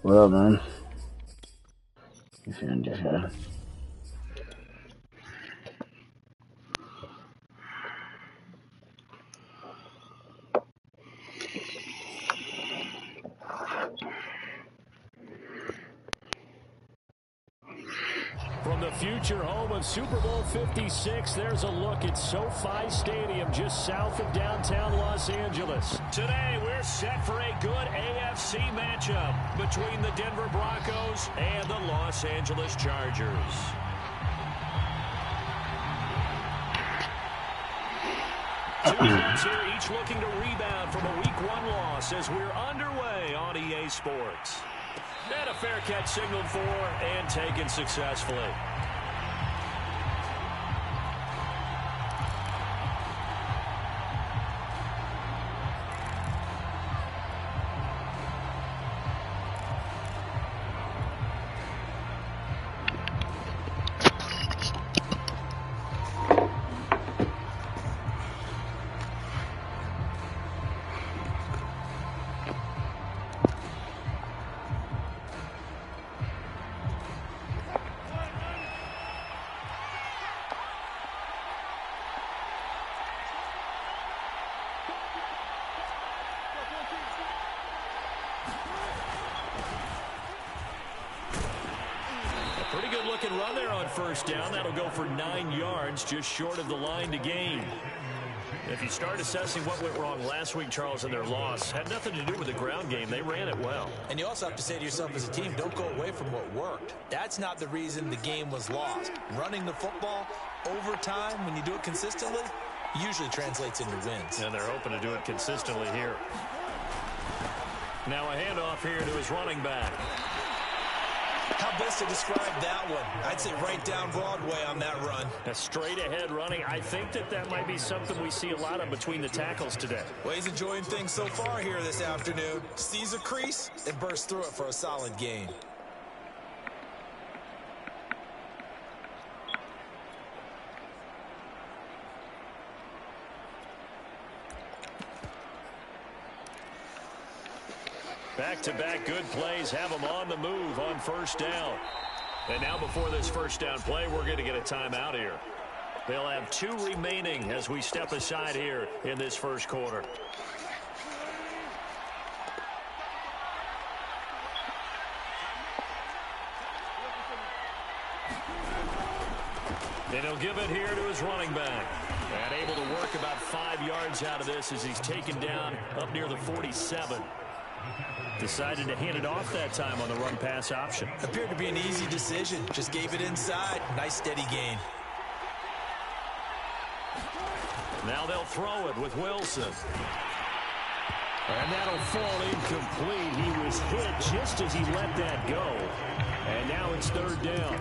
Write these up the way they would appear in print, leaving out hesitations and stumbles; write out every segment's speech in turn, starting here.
Well, man. Different. From the future home of Super Bowl 56, there's a look at SoFi Stadium just south of downtown Los Angeles. Today, we're set for a good AFC matchup between the Denver Broncos and the Los Angeles Chargers. Two teams here, each looking to rebound from a Week 1 loss as we're underway on EA Sports. And a fair catch signaled for and taken successfully. Pretty good looking run there on first down. That'll go for 9 yards, just short of the line to gain. If you start assessing what went wrong last week, Charles, in their loss, had nothing to do with the ground game. They ran it well. And you also have to say to yourself as a team, don't go away from what worked. That's not the reason the game was lost. Running the football over time, when you do it consistently, usually translates into wins. And they're hoping to do it consistently here. Now a handoff here to his running back. How best to describe that one? I'd say right down Broadway on that run. A straight ahead running. I think that might be something we see a lot of between the tackles today. Well, he's enjoying things so far here this afternoon. Sees a crease and bursts through it for a solid gain. Back-to-back good plays have them on the move on first down. And now before this first down play, we're going to get a timeout here. They'll have 2 remaining as we step aside here in this first quarter. And he'll give it here to his running back. And able to work about 5 yards out of this as he's taken down up near the 47. Decided to hand it off that time on the run-pass option. Appeared to be an easy decision. Just gave it inside. Nice steady gain. Now they'll throw it with Wilson. And that'll fall incomplete. He was hit just as he let that go. And now it's third down.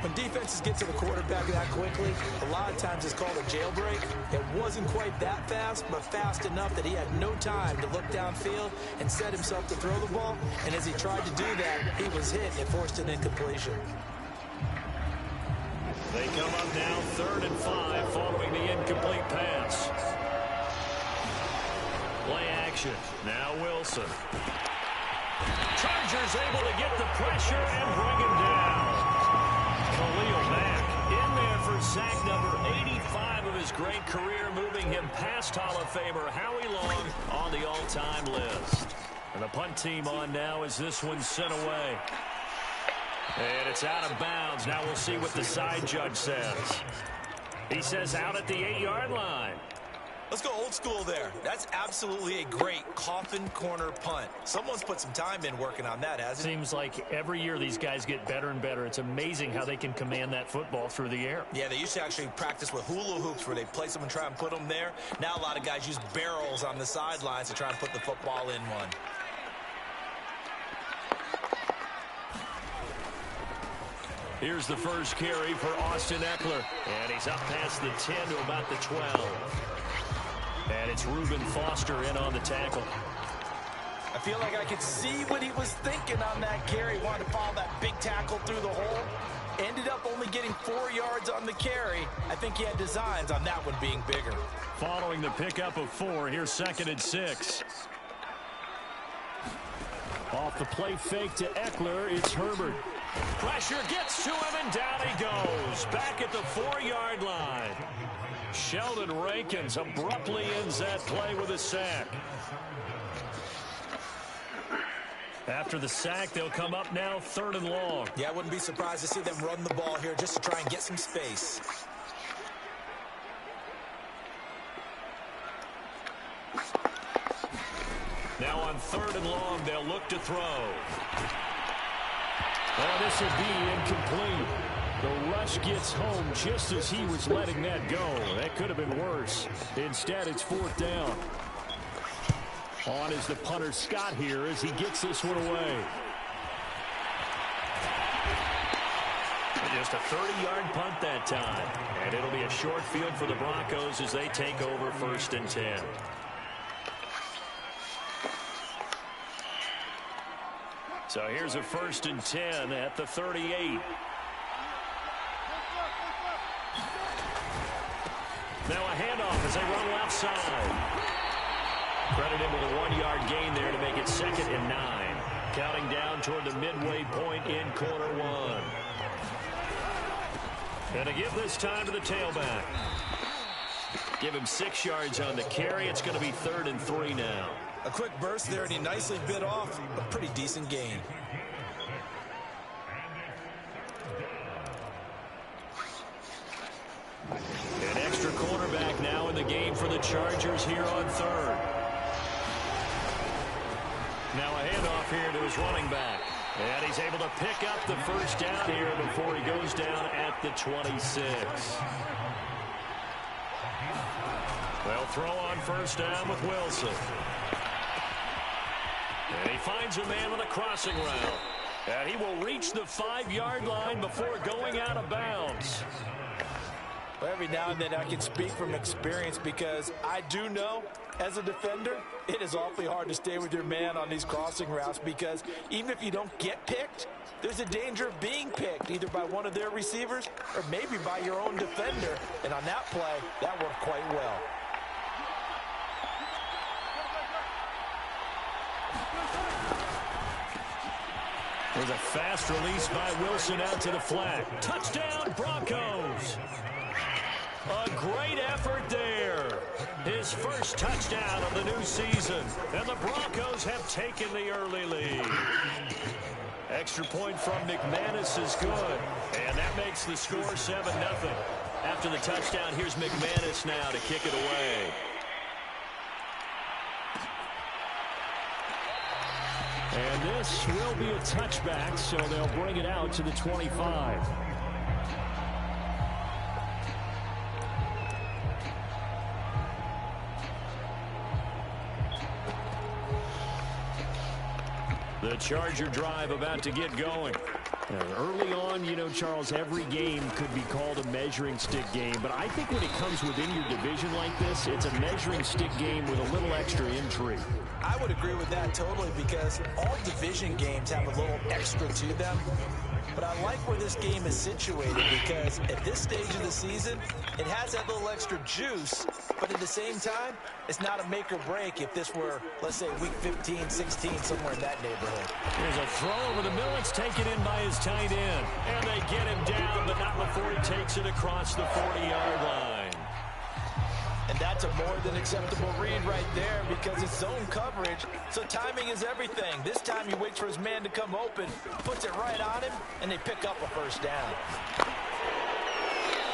When defenses get to the quarterback that quickly, a lot of times it's called a jailbreak. It wasn't quite that fast, but fast enough that he had no time to look downfield and set himself to throw the ball. And as he tried to do that, he was hit and it forced an incompletion. They come up now 3rd and 5 following the incomplete pass. Play action. Now Wilson. Chargers able to get the pressure and bring him down. Khalil Mack in there for sack number 85 of his great career, moving him past Hall of Famer Howie Long on the all-time list. And the punt team on now as this one's sent away. And it's out of bounds. Now we'll see what the side judge says. He says out at the 8-yard line. Let's go old school there. That's absolutely a great coffin corner punt. Someone's put some time in working on that, hasn't it? Seems like every year these guys get better and better. It's amazing how they can command that football through the air. Yeah, they used to actually practice with hula hoops where they place them and try and put them there. Now a lot of guys use barrels on the sidelines to try and put the football in one. Here's the first carry for Austin Ekeler. And he's up past the 10 to about the 12. And it's Reuben Foster in on the tackle. I feel like I could see what he was thinking on that carry. Wanted to follow that big tackle through the hole. Ended up only getting 4 yards on the carry. I think he had designs on that one being bigger. Following the pickup of 4, here's 2nd and 6. Off the play fake to Eckler, it's Herbert. Pressure gets to him, and down he goes. Back at the 4-yard line. Sheldon Rankins abruptly ends that play with a sack. After the sack, they'll come up now 3rd and long. Yeah, I wouldn't be surprised to see them run the ball here just to try and get some space. Now on 3rd and long, they'll look to throw. Oh, this will be incomplete. The rush gets home just as he was letting that go. That could have been worse. Instead, it's 4th down. On is the punter Scott here as he gets this one away. Just a 30-yard punt that time. And it'll be a short field for the Broncos as they take over 1st and 10. So here's a 1st and 10 at the 38. Now a handoff as they run left side. Credited with a 1-yard gain there to make it 2nd and 9. Counting down toward the midway point in quarter 1. And to give this time to the tailback. Give him 6 yards on the carry. It's going to be 3rd and 3 now. A quick burst there, and he nicely bit off a pretty decent gain. An extra cornerback now in the game for the Chargers here on 3rd. Now a handoff here to his running back. And he's able to pick up the 1st down here before he goes down at the 26. They'll throw on 1st down with Wilson. And he finds a man on a crossing route. And he will reach the 5-yard line before going out of bounds. Well, every now and then I can speak from experience because I do know, as a defender, it is awfully hard to stay with your man on these crossing routes because even if you don't get picked, there's a danger of being picked either by one of their receivers or maybe by your own defender. And on that play, that worked quite well. There's a fast release by Wilson out to the flat. Touchdown, Broncos! A great effort there. His first touchdown of the new season. And the Broncos have taken the early lead. Extra point from McManus is good. And that makes the score 7-0. After the touchdown, here's McManus now to kick it away. And this will be a touchback, so they'll bring it out to the 25. The Charger drive about to get going. Early on, you know, Charles, every game could be called a measuring stick game. But I think when it comes within your division like this, it's a measuring stick game with a little extra intrigue. I would agree with that totally because all division games have a little extra to them. But I like where this game is situated because at this stage of the season, it has that little extra juice. But at the same time, it's not a make or break if this were, let's say, week 15, 16, somewhere in that neighborhood. There's a throw over the middle. It's taken in by his tight end. And they get him down, but not before he takes it across the 40-yard line. And that's a more than acceptable read right there because it's zone coverage, so timing is everything. This time he waits for his man to come open, puts it right on him, and they pick up a 1st down.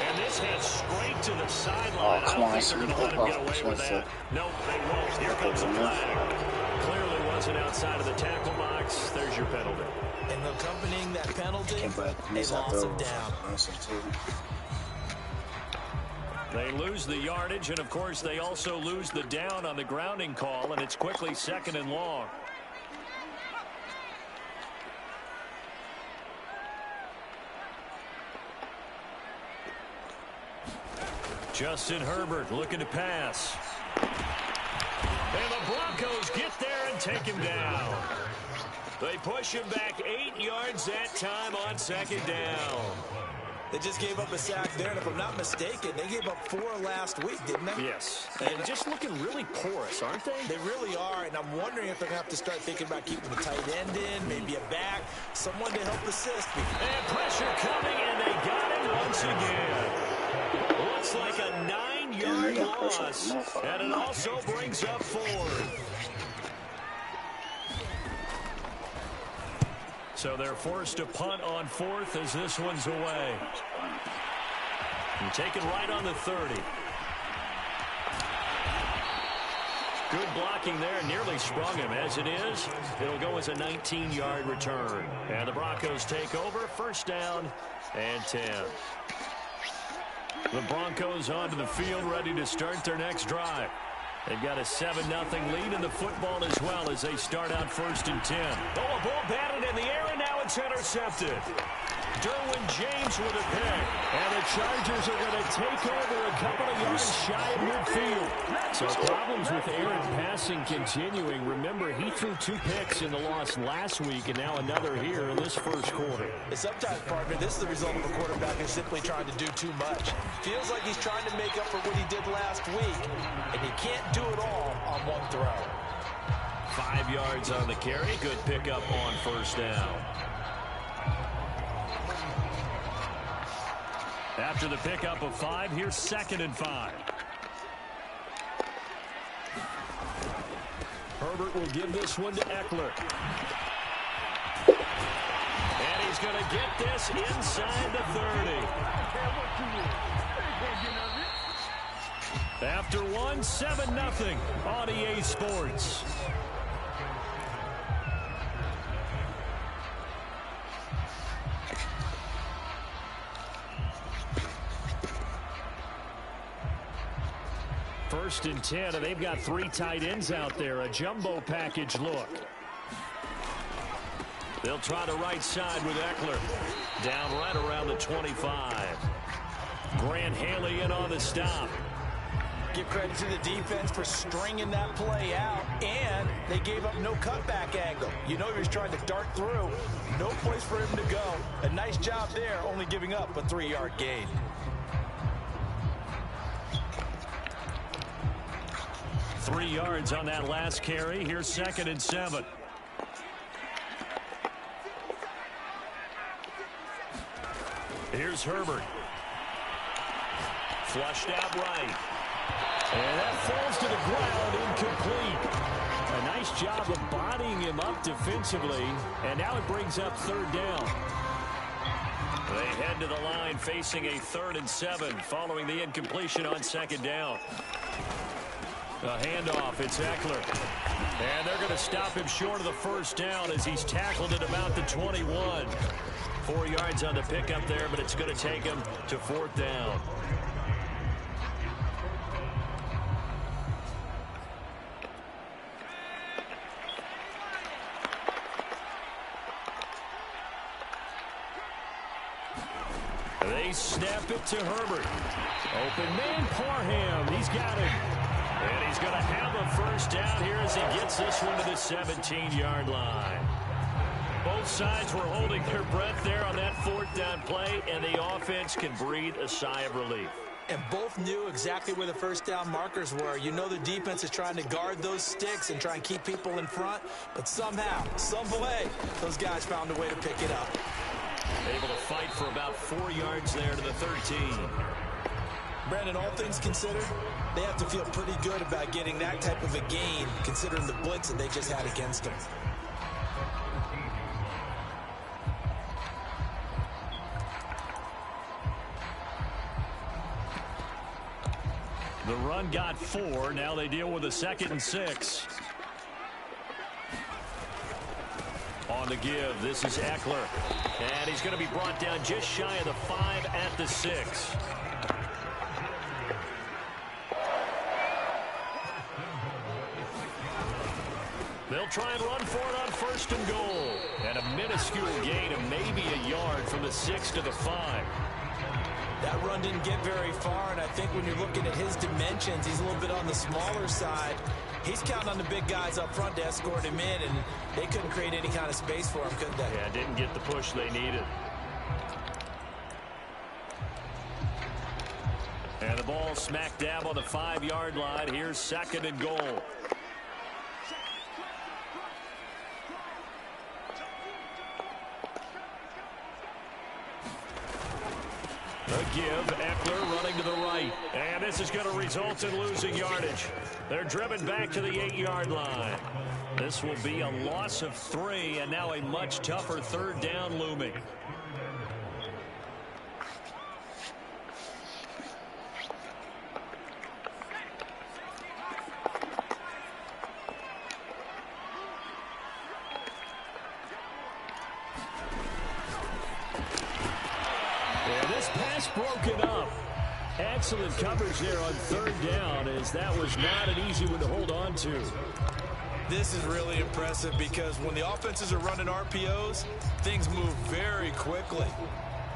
And this heads straight to the sideline. I don't think they're going to let him get away with that. No, they won't. Here comes the flag. Clearly wasn't outside of the tackle box. There's your penalty. And accompanying that penalty, a loss of down. They lose the yardage, and, of course, they also lose the down on the grounding call, and it's quickly 2nd and long. Justin Herbert looking to pass. And the Broncos get there and take him down. They push him back 8 yards that time on 2nd down. They just gave up a sack there, and if I'm not mistaken, they gave up 4 last week, didn't they? Yes, and just looking really porous, aren't they? They really are, and I'm wondering if they're going to have to start thinking about keeping the tight end in, maybe a back, someone to help assist. And pressure coming, and they got him once again. Looks like a 9-yard loss, and it also brings up 4. So they're forced to punt on 4th as this one's away. And taken right on the 30. Good blocking there, nearly sprung him. As it is, it'll go as a 19-yard return. And the Broncos take over, first down and 10. The Broncos onto the field, ready to start their next drive. They've got a 7-0 lead in the football as well as they start out first and 10. Oh, a ball batted in the air, and now it's intercepted. Derwin James with a pick. And the Chargers are going to take over a couple of yards shy of midfield. So problems with Aaron passing continuing. Remember, he threw 2 picks in the loss last week, and now another here in this first quarter. Sometimes, partner, this is the result of a quarterback who's simply trying to do too much. Feels like he's trying to make up for what he did last week, and he can't do it all on one throw. 5 yards on the carry. Good pickup on first down. After the pickup of 5, here's 2nd and 5. Herbert will give this one to Eckler. And he's going to get this inside the 30. After 1, 7-0 on EA Sports. First and 10, and they've got 3 tight ends out there. A jumbo package look. They'll try the right side with Eckler. Down right around the 25. Grant Haley in on the stop. Give credit to the defense for stringing that play out, and they gave up no cutback angle. You know he was trying to dart through. No place for him to go. A nice job there, only giving up a 3-yard gain. Three yards on that last carry. Here's 2nd and 7. Here's Herbert. Flushed out right. And that falls to the ground, incomplete. A nice job of bodying him up defensively. And now it brings up 3rd down. They head to the line facing a 3rd and 7 following the incompletion on 2nd down. A handoff, it's Eckler. And they're going to stop him short of the first down as he's tackled at about the 21. 4 yards on the pickup there, but it's going to take him to 4th down. They snap it to Herbert. Open man, Parham. He's got it. And he's going to have a first down here as he gets this one to the 17-yard line. Both sides were holding their breath there on that 4th down play, and the offense can breathe a sigh of relief. And both knew exactly where the first down markers were. You know the defense is trying to guard those sticks and try and keep people in front, but somehow, some way, those guys found a way to pick it up. Able to fight for about 4 yards there to the 13. Brandon, all things considered, they have to feel pretty good about getting that type of a gain, considering the blitz that they just had against them. The run got 4. Now they deal with a 2nd and 6. On the give, this is Eckler. And he's going to be brought down just shy of the 5 at the 6. They'll try and run for it on 1st and goal. And a minuscule gain of maybe a yard from the 6 to the 5. That run didn't get very far, and I think when you're looking at his dimensions, he's a little bit on the smaller side. He's counting on the big guys up front to escort him in, and they couldn't create any kind of space for him, could they? Yeah, didn't get the push they needed. And the ball smack dab on the 5-yard line. Here's 2nd and goal. The give, Eckler running to the right. And this is going to result in losing yardage. They're driven back to the 8-yard line. This will be a loss of 3, and now a much tougher 3rd down looming. Broken up. Excellent coverage there on 3rd down, as that was not an easy one to hold on to. This is really impressive because when the offenses are running RPOs, things move very quickly.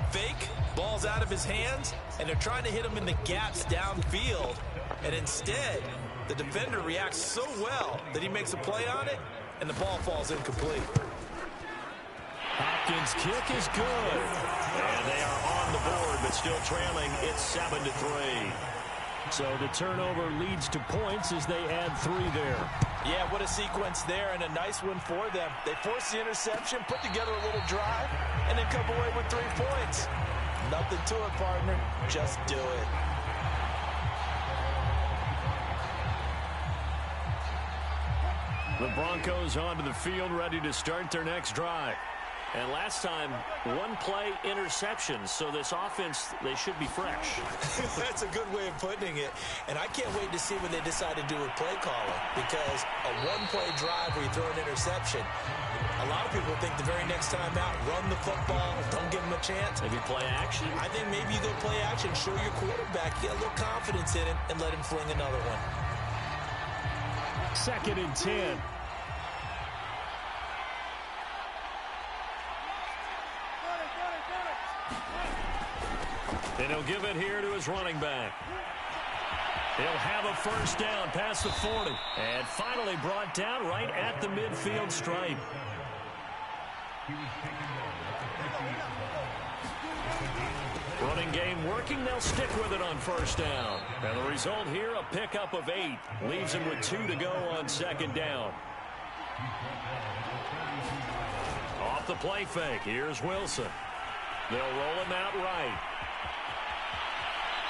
Fake, ball's out of his hands, and they're trying to hit him in the gaps downfield. And instead, the defender reacts so well that he makes a play on it, and the ball falls incomplete. Hopkins' kick is good. And they are on the board, but still trailing. It's 7-3. So the turnover leads to points as they add 3 there. Yeah, what a sequence there, and a nice one for them. They force the interception, put together a little drive, and then come away with 3 points. Nothing to it, partner. Just do it. The Broncos onto the field, ready to start their next drive. And last time, 1-play interception, so this offense, they should be fresh. That's a good way of putting it. And I can't wait to see what they decide to do with play calling, because a 1-play drive where you throw an interception, a lot of people think the very next time out, run the football, don't give them a chance. Maybe play action? I think maybe you go play action, show your quarterback, get a little confidence in him, and let him fling another one. 2nd and 10. And he'll give it here to his running back. He'll have a 1st down past the 40. And finally brought down right at the midfield stripe. Running game working. They'll stick with it on 1st down. And the result here, a pickup of 8. Leaves him with 2 to go on 2nd down. Off the play fake. Here's Wilson. They'll roll him out right.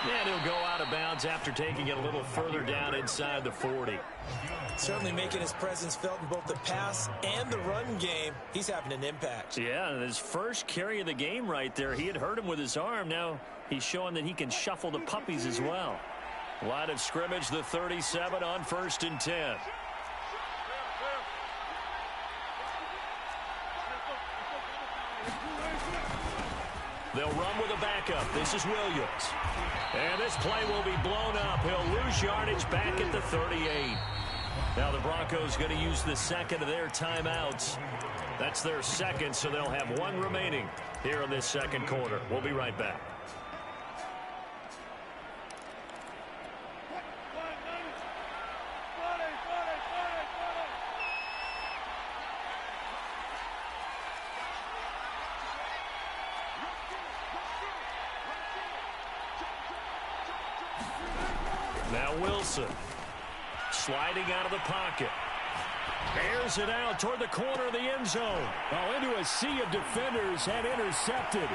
And he'll go out of bounds after taking it a little further down inside the 40. Certainly making his presence felt in both the pass and the run game. He's having an impact. Yeah, and his first carry of the game right there, he had hurt him with his arm. Now he's showing that he can shuffle the puppies as well. Line of scrimmage, the 37 on 1st and 10. They'll run with a backup. This is Williams. And this play will be blown up. He'll lose yardage back at the 38. Now the Broncos going to use the 2nd of their timeouts. That's their 2nd, so they'll have 1 remaining here in this 2nd quarter. We'll be right back. Now Wilson sliding out of the pocket. Airs it out toward the corner of the end zone. Oh, into a sea of defenders and intercepted.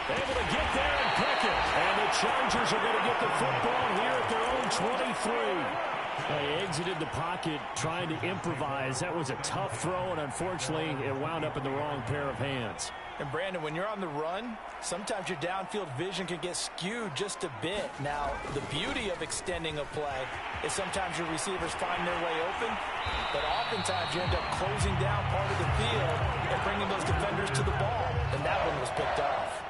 Able to get there and pick it. And the Chargers are going to get the football here at their own 23. They exited the pocket trying to improvise. That was a tough throw, and unfortunately, it wound up in the wrong pair of hands. And Brandon, when you're on the run, sometimes your downfield vision can get skewed just a bit. Now, the beauty of extending a play is sometimes your receivers find their way open, but oftentimes you end up closing down part of the field and bringing those defenders to the ball. And that one was picked off.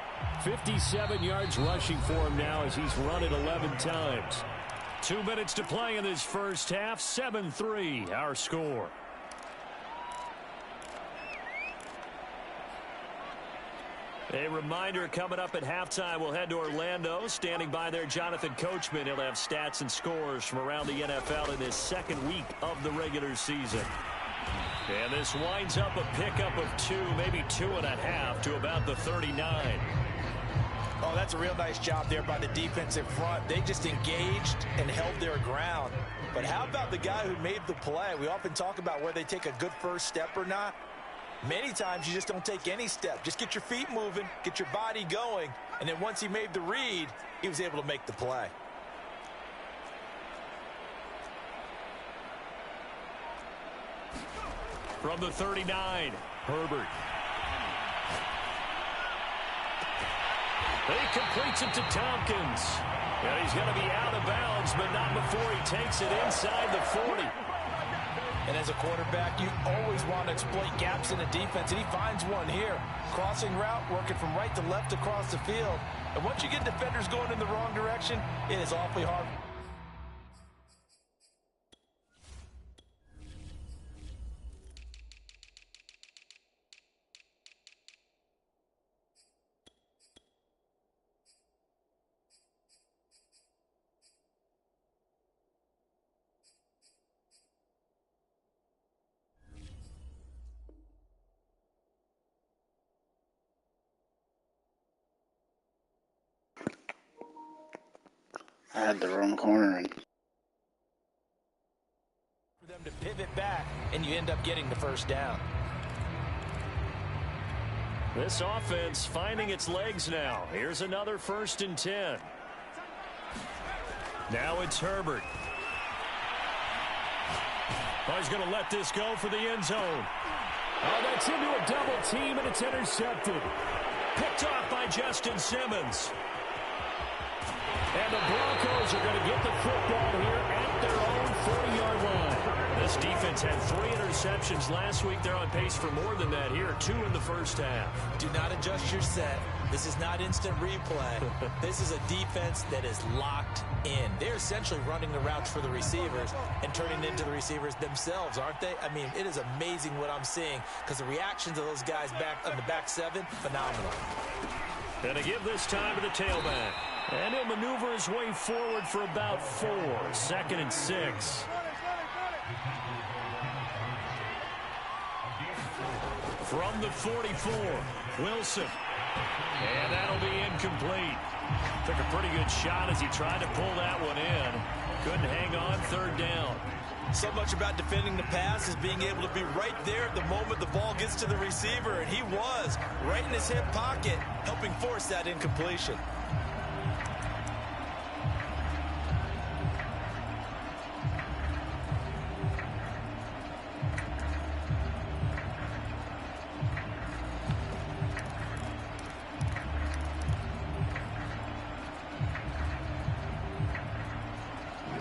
57 yards rushing for him now as he's run it 11 times. 2 minutes to play in this first half. 7-3 our score. A reminder coming up at halftime, we'll head to Orlando. Standing by there, Jonathan Coachman. He'll have stats and scores from around the NFL in this 2nd week of the regular season. And this winds up a pickup of 2, maybe 2.5 to about the 39. Oh, that's a real nice job there by the defensive front. They just engaged and held their ground. But how about the guy who made the play? We often talk about whether they take a good first step or not. Many times you just don't take any step. Just get your feet moving, get your body going, and then once he made the read, he was able to make the play. From the 39, Herbert. He completes it to Tompkins. And he's going to be out of bounds, but not before he takes it inside the 40. And as a quarterback, you always want to exploit gaps in the defense, and he finds one here. Crossing route, working from right to left across the field. And once you get defenders going in the wrong direction, it is awfully hard. I had the wrong corner in. For them to pivot back, and you end up getting the first down. This offense finding its legs now. Here's another 1st and 10. Now it's Herbert. Oh, he's going to let this go for the end zone. Oh, that's into a double team, and it's intercepted. Picked off by Justin Simmons. And the Broncos are going to get the football here at their own 40-yard line. This defense had 3 interceptions last week. They're on pace for more than that here. 2 in the first half. Do not adjust your set. This is not instant replay. This is a defense that is locked in. They're essentially running the routes for the receivers and turning into the receivers themselves, aren't they? I mean, it is amazing what I'm seeing because the reactions of those guys back on the back 7, phenomenal. And to give this time to the tailback. And he'll maneuver his way forward for about 4. 2nd and 6. From the 44, Wilson. And that'll be incomplete. Took a pretty good shot as he tried to pull that one in. Couldn't hang on, 3rd down. So much about defending the pass is being able to be right there at the moment the ball gets to the receiver, and he was right in his hip pocket, helping force that incompletion.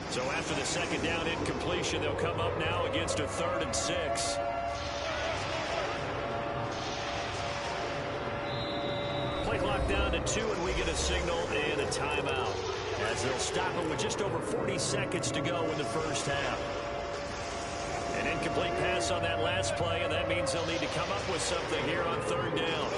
So after the 2nd down incompletion, they'll come up now against a 3rd and 6. Play clock down to 2, and we get a signal and a timeout. As they'll stop it with just over 40 seconds to go in the first half. An incomplete pass on that last play, and that means they'll need to come up with something here on 3rd down.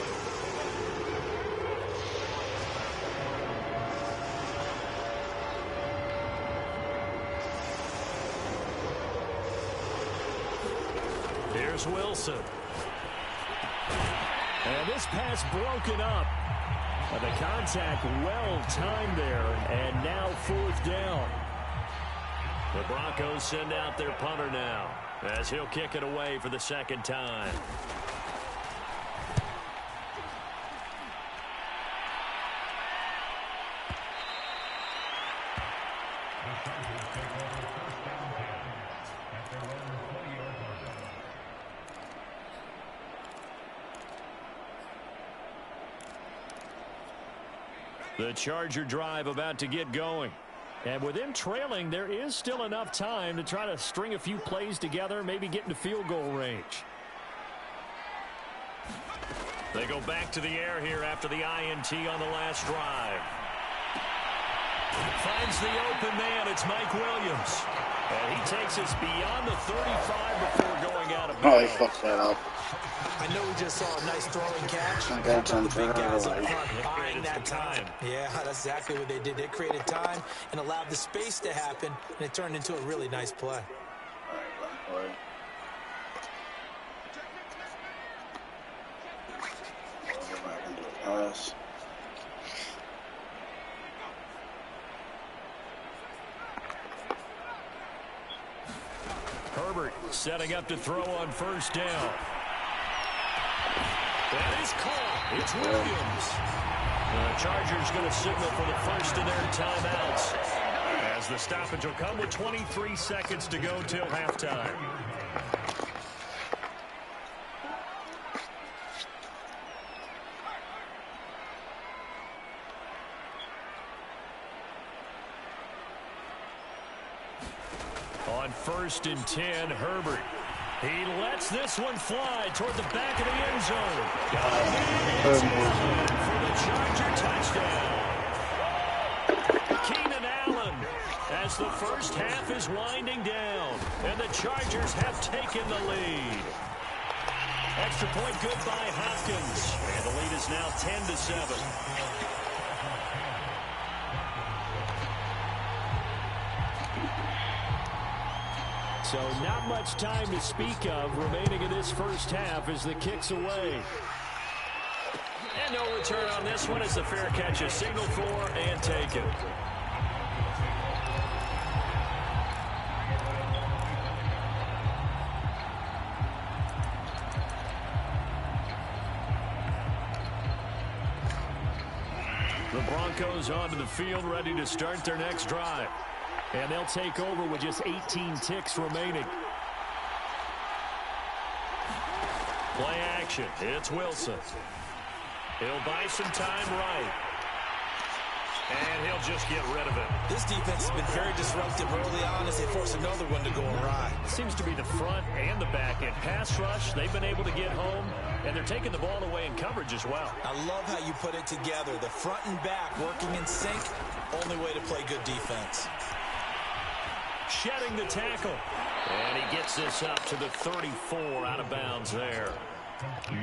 Here's Wilson. And this pass broken up. The contact well timed there, and now 4th down. The Broncos send out their punter now as he'll kick it away for the 2nd time. The Charger drive about to get going. And with them trailing, there is still enough time to try to string a few plays together, maybe get into field goal range. They go back to the air here after the INT on the last drive. Finds the open man. It's Mike Williams. And he takes us beyond the 35 before going out of bounds. Oh, he fucked that up. I know we just saw a nice throwing catch. I got The big guys up time. front buying that time. Yeah, that's exactly what they did. They created time and allowed the space to happen, and it turned into a really nice play. Setting up to throw on first down. That is caught. It's Williams. The Chargers going to signal for the first of their timeouts, as the stoppage will come with 23 seconds to go till halftime. On 1st and 10, Herbert. He lets this one fly toward the back of the end zone. It's Allen for the Charger touchdown. Keenan Allen, as the first half is winding down, and the Chargers have taken the lead. Extra point good by Hopkins, and the lead is now 10-7. So not much time to speak of remaining in this first half as the kick's away. And no return on this one as the fair catch is signaled for and taken. The Broncos onto the field, ready to start their next drive. And they'll take over with just 18 ticks remaining. Play action. It's Wilson. He'll buy some time right. And he'll just get rid of it. This defense has been very disruptive early on as they force another one to go awry. Seems to be the front and the back end. Pass rush, they've been able to get home, and they're taking the ball away in coverage as well. I love how you put it together. The front and back working in sync. Only way to play good defense. Shedding the tackle. And he gets this up to the 34 out of bounds there.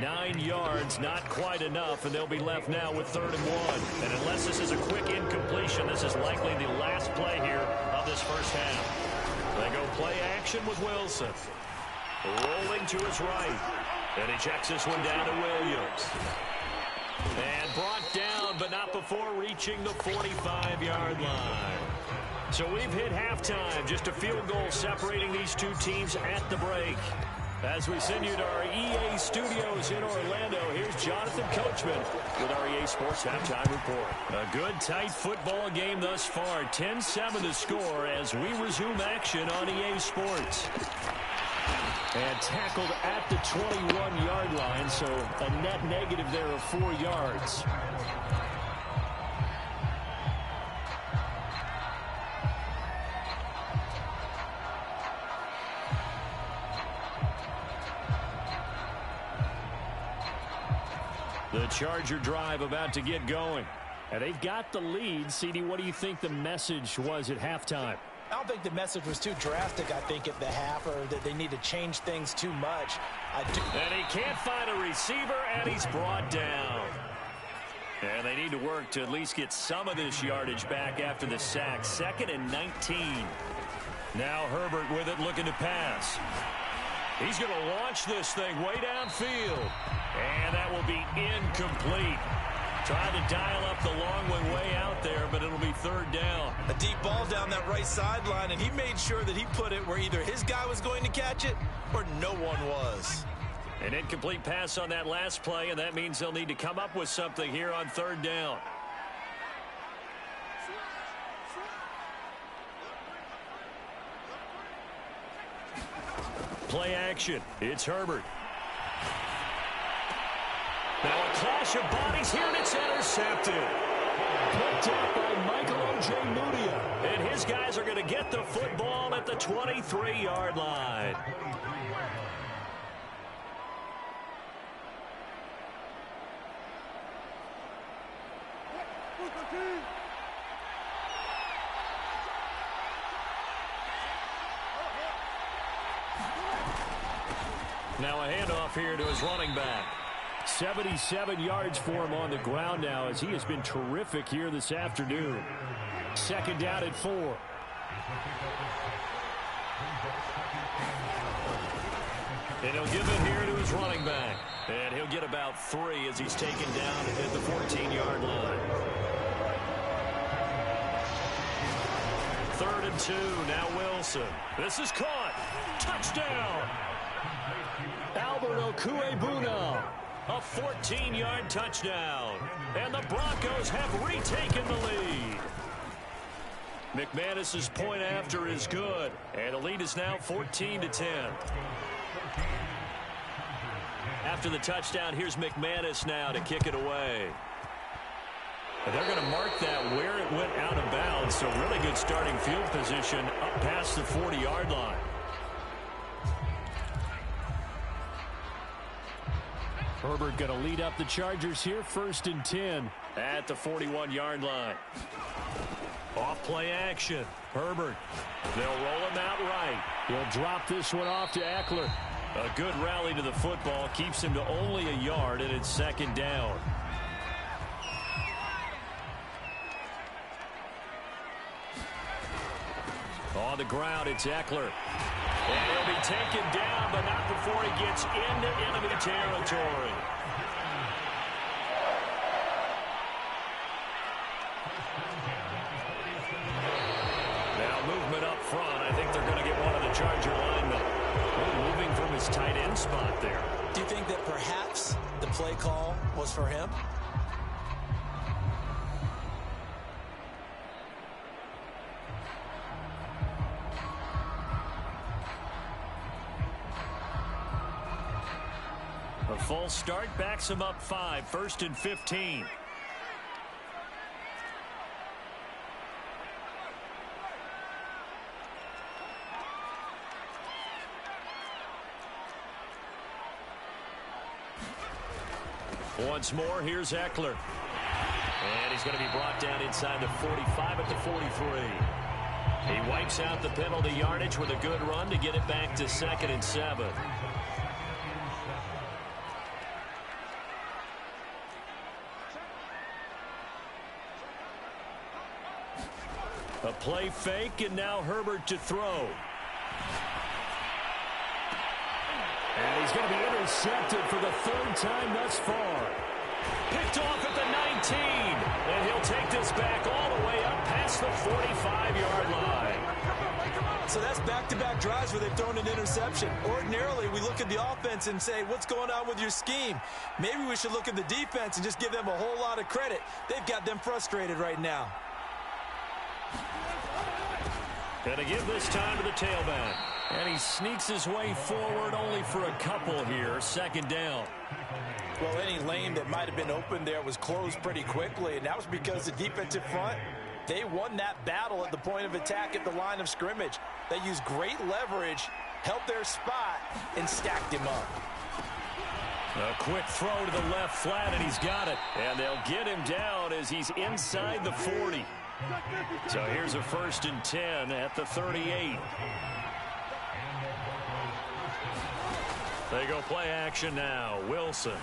9 yards, not quite enough, and they'll be left now with 3rd and 1. And unless this is a quick incompletion, this is likely the last play here of this first half. They go play action with Wilson. Rolling to his right. And he checks this one down to Williams. And brought down, but not before reaching the 45-yard line. So we've hit halftime, just a field goal separating these two teams at the break. As we send you to our EA studios in Orlando, here's Jonathan Coachman with our EA Sports Halftime Report. A good, tight football game thus far. 10-7 to score as we resume action on EA Sports. And tackled at the 21-yard line, so a net negative there of 4 yards. The Charger drive about to get going. And they've got the lead. CD, what do you think the message was at halftime? I don't think the message was too drastic, I think, at the half, or that they need to change things too much. And he can't find a receiver, and he's brought down. And they need to work to at least get some of this yardage back after the sack. 2nd and 19. Now Herbert with it, looking to pass. He's going to launch this thing way downfield. And that will be incomplete. Trying to dial up the long one way out there, but it'll be 3rd down. A deep ball down that right sideline, and he made sure that he put it where either his guy was going to catch it or no one was. An incomplete pass on that last play, and that means they'll need to come up with something here on 3rd down. Play action. It's Herbert. Now a clash of bodies here, and it's intercepted. Picked up by Michael Ojemudia. And his guys are going to get the football at the 23-yard line. Now a handoff here to his running back. 77 yards for him on the ground now as he has been terrific here this afternoon. 2nd down and 4. And he'll give it here to his running back. And he'll get about 3 as he's taken down at the 14-yard line. 3rd and 2, now Wilson. This is caught. touchdown. Albert Okwuegbunam, a 14-yard touchdown. And the Broncos have retaken the lead. McManus's point after is good, and the lead is now 14-10. After the touchdown, here's McManus now to kick it away. And they're going to mark that where it went out of bounds, so really good starting field position up past the 40-yard line. Herbert going to lead up the Chargers here, 1st and 10. At the 41-yard line. Off play action. Herbert. They'll roll him out right. He'll drop this one off to Eckler. A good rally to the football keeps him to only a yard, and it's 2nd down. On the ground, it's Eckler. And he'll be taken down, but not before he gets into enemy territory. Now movement up front. I think they're going to get one of the Charger linemen. Moving from his tight end spot there. Do you think that perhaps the play call was for him? A false start backs him up 5, 1st and 15. Once more, here's Eckler. And he's going to be brought down inside the 45 at the 43. He wipes out the penalty yardage with a good run to get it back to 2nd and 7. A play fake, and now Herbert to throw. And he's going to be intercepted for the 3rd time thus far. Picked off at the 19. And he'll take this back all the way up past the 45-yard line. So that's back-to-back drives where they've thrown an interception. Ordinarily, we look at the offense and say, what's going on with your scheme? Maybe we should look at the defense and just give them a whole lot of credit. They've got them frustrated right now. Gonna give this time to the tailback. And he sneaks his way forward only for a couple here. 2nd down. Well, any lane that might have been open there was closed pretty quickly, and that was because the defensive front, they won that battle at the point of attack at the line of scrimmage. They used great leverage, held their spot, and stacked him up. A quick throw to the left flat, and he's got it. And they'll get him down as he's inside the 40. So here's a 1st and 10 at the 38. They go play action now. Wilson.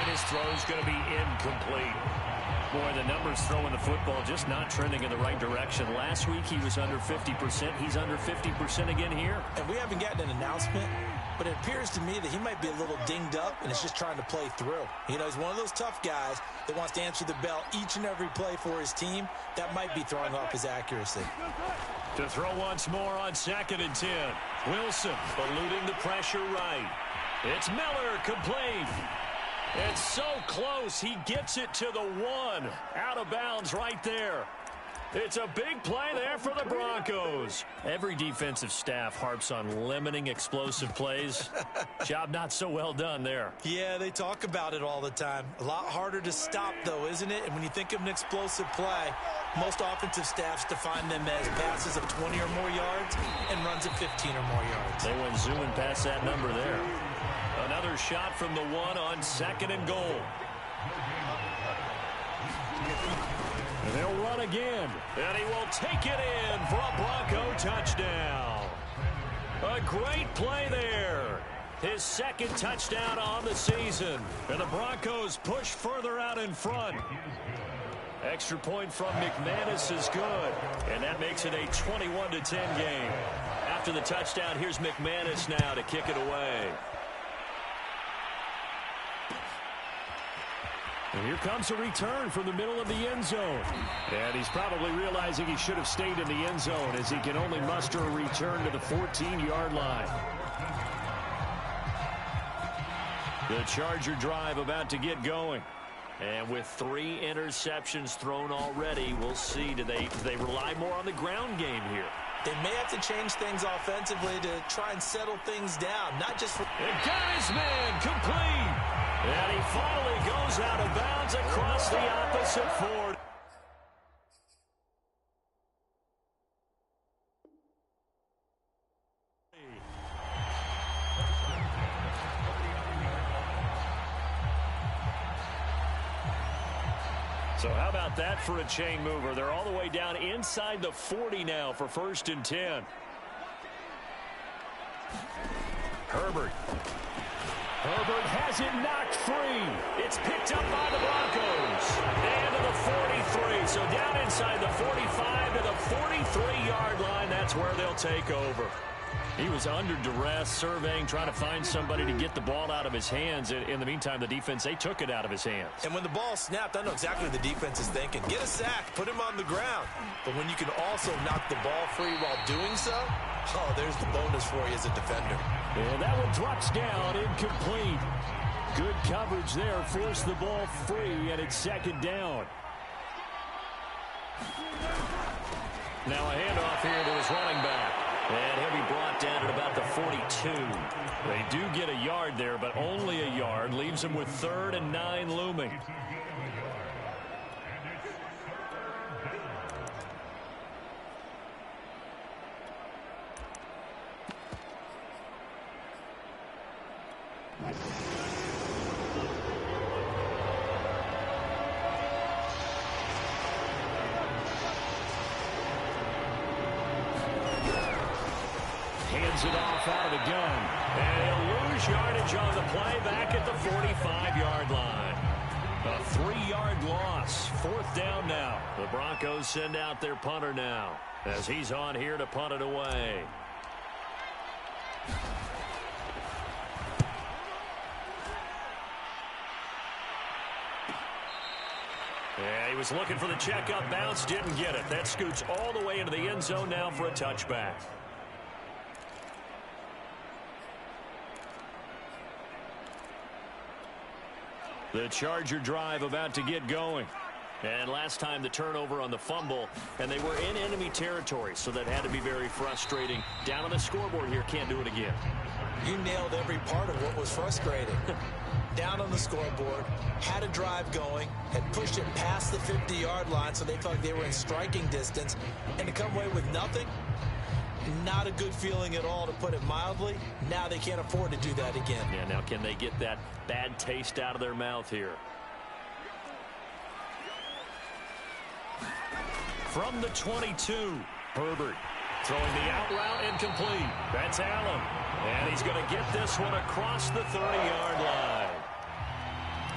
And his throw's going to be incomplete. Boy, the numbers throwing the football just not trending in the right direction. Last week he was under 50%. He's under 50% again here. And we haven't gotten an announcement, but it appears to me that he might be a little dinged up and is just trying to play through. You know, he's one of those tough guys that wants to answer the bell each and every play for his team. That might be throwing off his accuracy. To throw once more on 2nd and 10. Wilson eluding the pressure right. It's Miller, complete. It's so close. He gets it to the 1. Out of bounds right there. It's a big play there for the Broncos. Every defensive staff harps on limiting explosive plays. Job not so well done there. Yeah, they talk about it all the time. A lot harder to stop, though, isn't it? And when you think of an explosive play, most offensive staffs define them as passes of 20 or more yards and runs of 15 or more yards. They went zooming past that number there. Another shot from the 1 on 2nd and goal. And they'll run again. And he will take it in for a Bronco touchdown. A great play there. His 2nd touchdown on the season. And the Broncos push further out in front. Extra point from McManus is good. And that makes it a 21-10 game. After the touchdown, here's McManus now to kick it away. And here comes a return from the middle of the end zone. And he's probably realizing he should have stayed in the end zone as he can only muster a return to the 14-yard line. The Charger drive about to get going. And with 3 interceptions thrown already, we'll see. Do they rely more on the ground game here? They may have to change things offensively to try and settle things down, not just for... And got his man complete. And he finally goes out of bounds across the opposite 40. So how about that for a chain mover? They're all the way down inside the 40 now for 1st and 10. Herbert has it knocked free. It's picked up by the Broncos. And to the 43. So down inside the 45 to the 43-yard line. That's where they'll take over. He was under duress, surveying, trying to find somebody to get the ball out of his hands. In the meantime, the defense, they took it out of his hands. And when the ball snapped, I know exactly what the defense is thinking. Get a sack, put him on the ground. But when you can also knock the ball free while doing so, oh, there's the bonus for you as a defender. And that one drops down, incomplete. Good coverage there, forced the ball free, and it's 2nd down. Now a handoff here to his running back. And he'll be brought down at about the 42. They do get a yard there, but only a yard. Leaves him with 3rd and 9 looming. Hands it off out of the gun. And he'll lose yardage on the play back at the 45-yard line. A 3-yard loss. 4th down now. The Broncos send out their punter now as he's on here to punt it away. Yeah, he was looking for the checkup bounce, didn't get it. That scoots all the way into the end zone now for a touchback. The Charger drive about to get going. And last time the turnover on the fumble, and they were in enemy territory, so that had to be very frustrating. Down on the scoreboard here, can't do it again. You nailed every part of what was frustrating. Down on the scoreboard, had a drive going, had pushed it past the 50-yard line so they felt like they were in striking distance, and to come away with nothing, not a good feeling at all, to put it mildly. Now they can't afford to do that again. Yeah, now can they get that bad taste out of their mouth here? From the 22, Herbert throwing the out route incomplete. That's Allen. And he's going to get this one across the 30-yard line.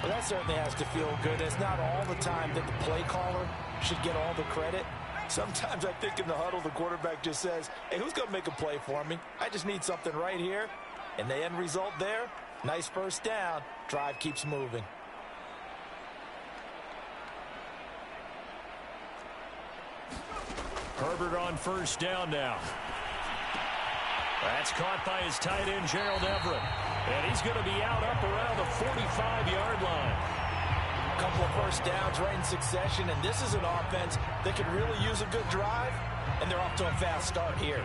Well, that certainly has to feel good. It's not all the time that the play caller should get all the credit. Sometimes I think in the huddle, the quarterback just says, hey, who's going to make a play for me? I just need something right here. And the end result there, nice 1st down. Drive keeps moving. Herbert on 1st down now. That's caught by his tight end, Gerald Everett. And he's going to be out up around the 45-yard line. A couple of 1st downs right in succession, and this is an offense that could really use a good drive, and they're off to a fast start here.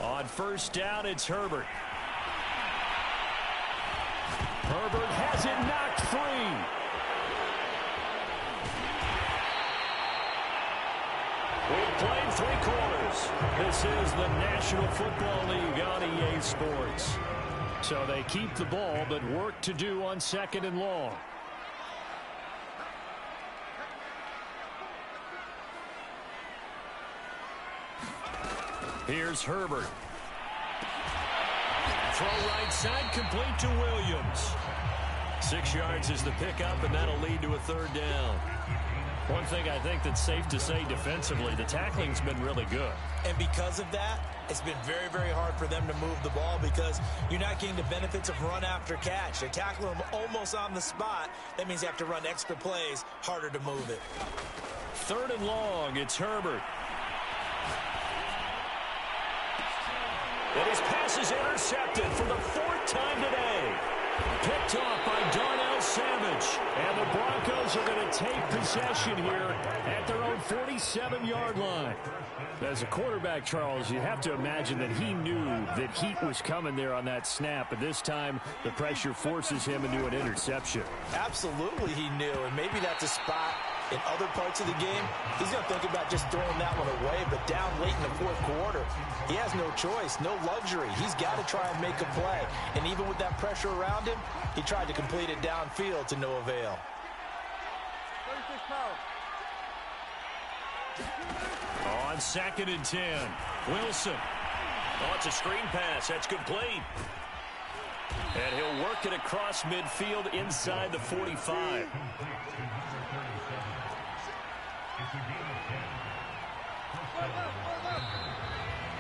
On 1st down, it's Herbert. Herbert has it knocked free. We've played 3 quarters. This is the National Football League on EA Sports. So they keep the ball, but work to do on 2nd and long. Here's Herbert. Throw right side, complete to Williams. 6 yards is the pickup, and that'll lead to a third down. One thing I think that's safe to say defensively, the tackling's been really good. And because of that, it's been very, very hard for them to move the ball because you're not getting the benefits of run after catch. They're tackling them almost on the spot. That means you have to run extra plays, harder to move it. 3rd and long, it's Herbert. And his pass is intercepted for the 4th time today. Picked off by Darnell Savage. And the Broncos are going to take possession here at their own 47-yard line. As a quarterback, Charles, you have to imagine that he knew that heat was coming there on that snap. But this time, the pressure forces him into an interception. Absolutely he knew. And maybe that's a spot in other parts of the game. He's going to think about just throwing that one away. But down late in the 4th quarter, he has no choice, no luxury. He's got to try and make a play. And even with that pressure around him, he tried to complete it downfield to no avail. On 2nd and 10, Wilson. Oh, it's a screen pass. That's complete. And he'll work it across midfield inside the 45.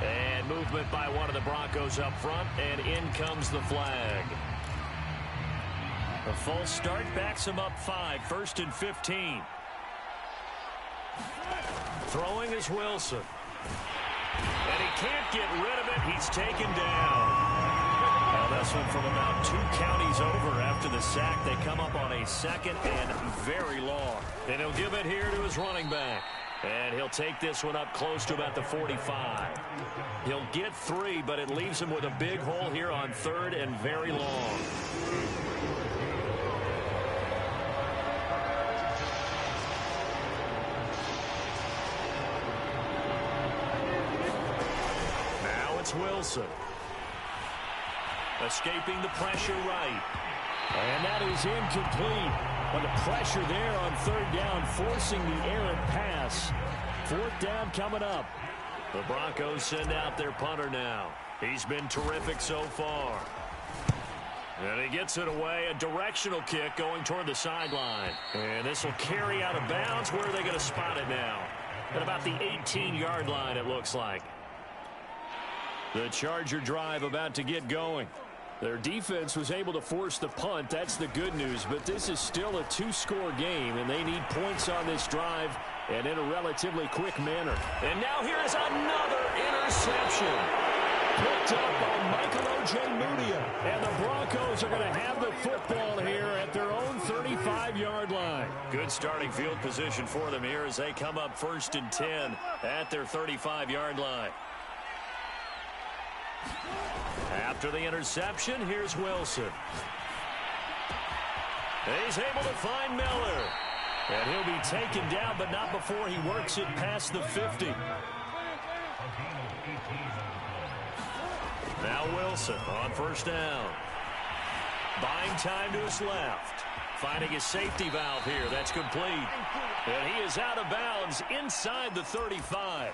And movement by one of the Broncos up front, and in comes the flag. A false start backs him up 5, 1st and 15. Throwing is Wilson. And he can't get rid of it. He's taken down. Now this one from about 2 counties over after the sack. They come up on a 2nd and very long. And he'll give it here to his running back. And he'll take this one up close to about the 45. He'll get 3, but it leaves him with a big hole here on 3rd and very long. Now it's Wilson. Escaping the pressure right. And that is incomplete. But the pressure there on 3rd down, forcing the errant pass. 4th down coming up. The Broncos send out their punter now. He's been terrific so far. And he gets it away. A directional kick going toward the sideline. And this will carry out of bounds. Where are they going to spot it now? At about the 18-yard line, it looks like. The Charger drive about to get going. Their defense was able to force the punt. That's the good news. But this is still a 2-score game, and they need points on this drive and in a relatively quick manner. And now here is another interception. Picked up by Michael Ojemudia. And the Broncos are going to have the football here at their own 35-yard line. Good starting field position for them here as they come up 1st and 10 at their 35-yard line. After the interception, here's Wilson. He's able to find Miller. And he'll be taken down, but not before he works it past the 50. Now Wilson on 1st down. Buying time to his left. Finding his safety valve here. That's complete. And he is out of bounds inside the 35.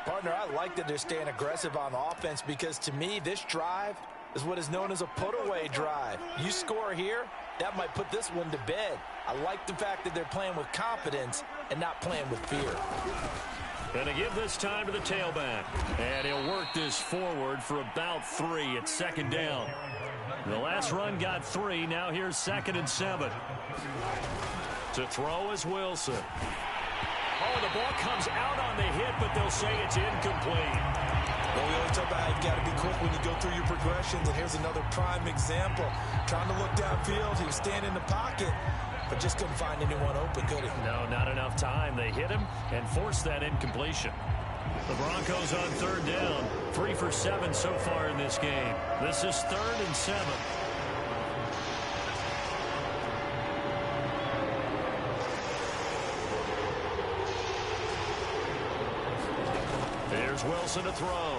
Partner, I like that they're staying aggressive on offense because to me, this drive is what is known as a put-away drive. You score here, that might put this one to bed. I like the fact that they're playing with confidence and not playing with fear. Going to give this time to the tailback. And he'll work this forward for about 3 at 2nd down. The last run got 3. Now here's 2nd and 7. To throw is Wilson. Oh, the ball comes out on the hit, but they'll say it's incomplete. Well, we always talk about how you've got to be quick when you go through your progressions, and here's another prime example. Trying to look downfield, he was standing in the pocket, but just couldn't find anyone open, could he? No, not enough time. They hit him and forced that incompletion. The Broncos on 3rd down, 3 for 7 so far in this game. This is 3rd and 7. Here's Wilson to throw.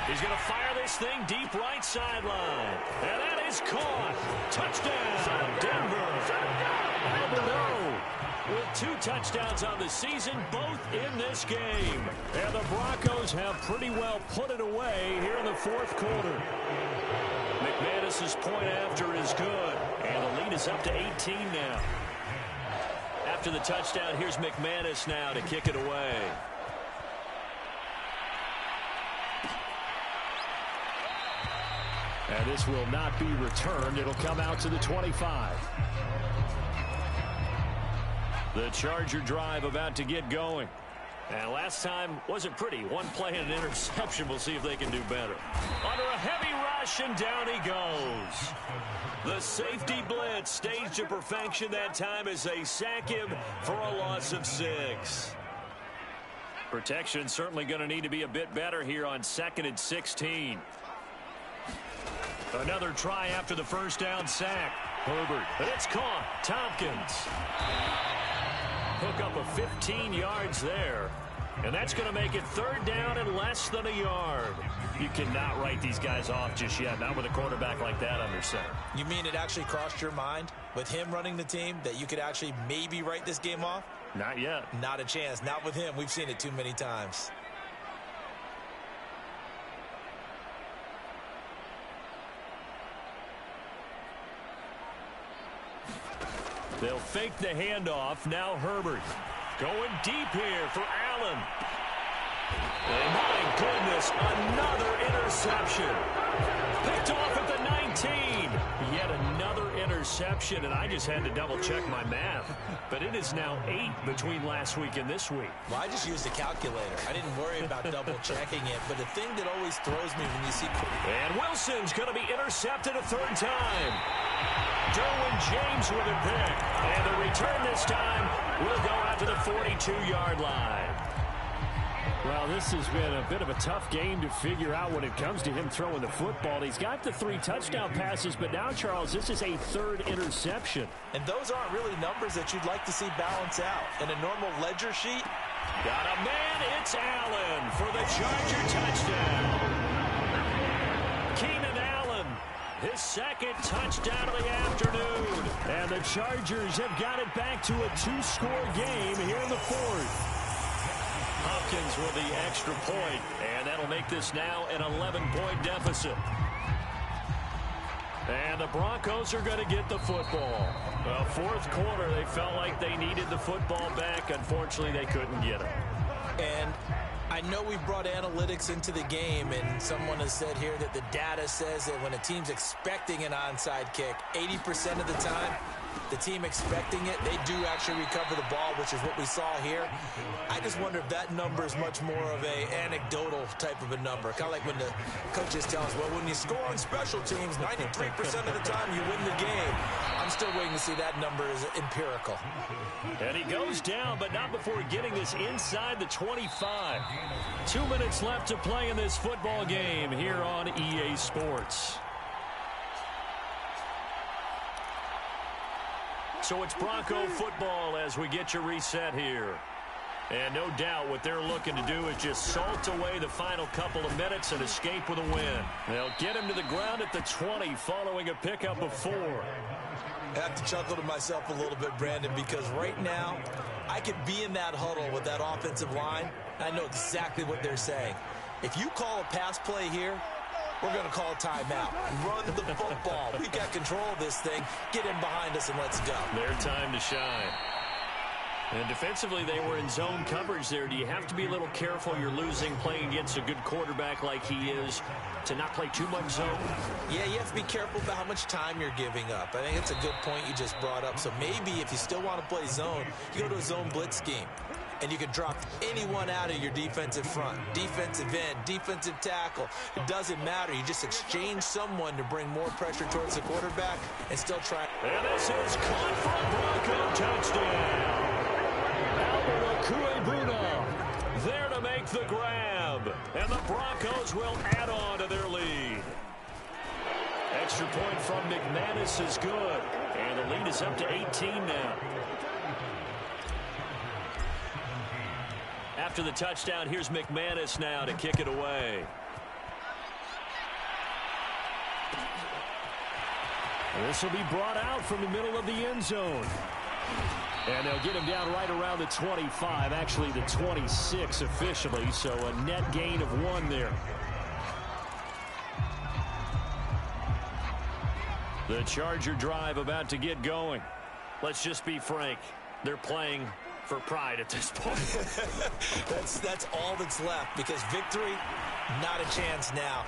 He's going to fire this thing deep right sideline. And that is caught. Touchdown, Denver. Alberto with 2 touchdowns on the season, both in this game. And the Broncos have pretty well put it away here in the 4th quarter. McManus's point after is good. And the lead is up to 18 now. After the touchdown, here's McManus now to kick it away. And this will not be returned. It'll come out to the 25. The Charger drive about to get going. And last time wasn't pretty. One play and an interception. We'll see if they can do better. Under a heavy rush, and down he goes. The safety blitz staged to perfection that time as they sack him for a loss of 6. Protection certainly going to need to be a bit better here on 2nd and 16. Another try after the first down sack. Herbert. And it's caught. Tompkins. Hook up of 15 yards there. And that's going to make it 3rd down and less than a yard. You cannot write these guys off just yet. Not with a quarterback like that under center. You mean it actually crossed your mind with him running the team that you could actually maybe write this game off? Not yet. Not a chance. Not with him. We've seen it too many times. They'll fake the handoff. Now Herbert going deep here for Allen. And my goodness, another interception. Picked off at the 19. Yet another interception, and I just had to double-check my math. But it is now 8 between last week and this week. Well, I just used a calculator. I didn't worry about double-checking it. But the thing that always throws me when you see... And Wilson's going to be intercepted a 3rd time. Derwin James with a pick. And the return this time will go out to the 42-yard line. Well, this has been a bit of a tough game to figure out when it comes to him throwing the football. He's got the 3 touchdown passes, but now, Charles, this is a 3rd interception. And those aren't really numbers that you'd like to see balance out. In a normal ledger sheet. Got a man, it's Allen for the Charger touchdown. Keenan Allen, his 2nd touchdown of the afternoon. And the Chargers have got it back to a 2-score game here in the 4th. Hopkins with the extra point, and that'll make this now an 11-point deficit. And the Broncos are going to get the football. The 4th quarter, they felt like they needed the football back. Unfortunately, they couldn't get it. And I know we've brought analytics into the game, and someone has said here that the data says that when a team's expecting an onside kick, 80% of the time, the team expecting it, they do actually recover the ball, which is what we saw here. I just wonder if that number is much more of a anecdotal type of a number. Kind of like when the coaches tell us, well, when you score on special teams, 93% of the time you win the game. I'm still waiting to see that number is empirical. And he goes down, but not before getting this inside the 25. 2 minutes left to play in this football game here on EA Sports. So it's Bronco football as we get your reset here. And no doubt what they're looking to do is just salt away the final couple of minutes and escape with a win. They'll get him to the ground at the 20 following a pickup of 4. I have to chuckle to myself a little bit, Brandon, because right now I could be in that huddle with that offensive line, and I know exactly what they're saying. If you call a pass play here, we're going to call a timeout. Run the football. We've got control of this thing. Get in behind us and let's go. Their time to shine. And defensively, they were in zone coverage there. Do you have to be a little careful? You're losing playing against a good quarterback like he is to not play too much zone? Yeah, you have to be careful about how much time you're giving up. I think it's a good point you just brought up. So maybe if you still want to play zone, you go to a zone blitz scheme. And you can drop anyone out of your defensive front. Defensive end, defensive tackle. It doesn't matter. You just exchange someone to bring more pressure towards the quarterback and still try. And this is caught for a Bronco touchdown. Kuebuna there to make the grab. And the Broncos will add on to their lead. Extra point from McManus is good. And the lead is up to 18 now. After the touchdown, here's McManus now to kick it away. This will be brought out from the middle of the end zone. And they'll get him down right around the 25, actually the 26 officially, so a net gain of 1 there. The Charger drive about to get going. Let's just be frank. They're playing for pride at this point. that's all that's left, because victory, not a chance now.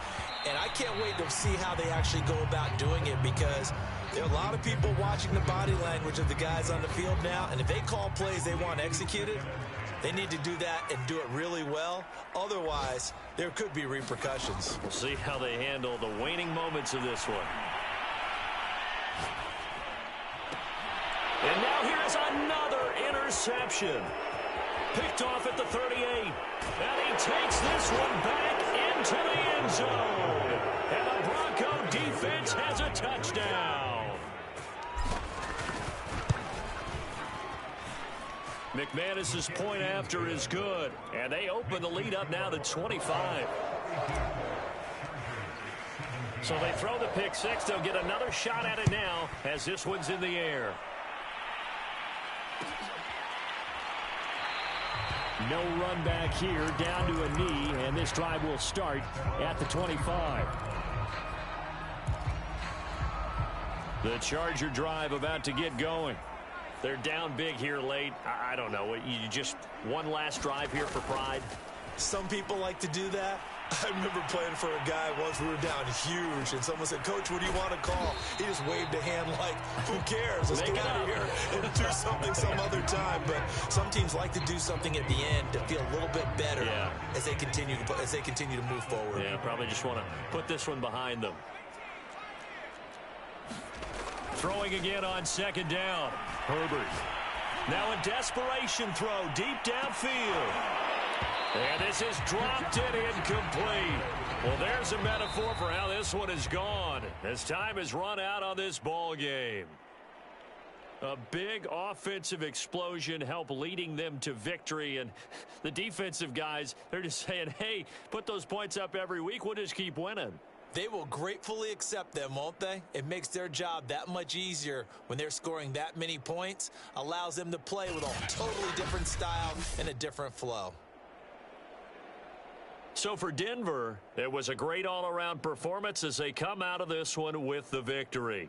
And I can't wait to see how they actually go about doing it, because there are a lot of people watching the body language of the guys on the field now, and if they call plays they want executed, they need to do that and do it really well. Otherwise, there could be repercussions. We'll see how they handle the waning moments of this one. And now here's another interception. Picked off at the 38. And he takes this one back into the end zone. And the Bronco defense has a touchdown. McManus's point after is good. And they open the lead up now to 25. So they throw the pick six. They'll get another shot at it now as this one's in the air. No run back here, down to a knee, and this drive will start at the 25. The Charger drive about to get going. They're down big here late. I don't know. You just one last drive here for pride? Some people like to do that. I remember playing for a guy once. We were down huge, and someone said, "Coach, what do you want to call?" He just waved a hand like, "Who cares? Let's get out of here and do something some other time." But some teams like to do something at the end to feel a little bit better as they continue to move forward. Yeah, probably just want to put this one behind them. Throwing again on second down. Herbert. Now a desperation throw deep downfield. And this is dropped and incomplete. Well, there's a metaphor for how this one is gone as time has run out on this ball game. A big offensive explosion helped leading them to victory. And the defensive guys, they're just saying, hey, put those points up every week. We'll just keep winning. They will gratefully accept them, won't they? It makes their job that much easier when they're scoring that many points. Allows them to play with a totally different style and a different flow. So for Denver, it was a great all-around performance as they come out of this one with the victory.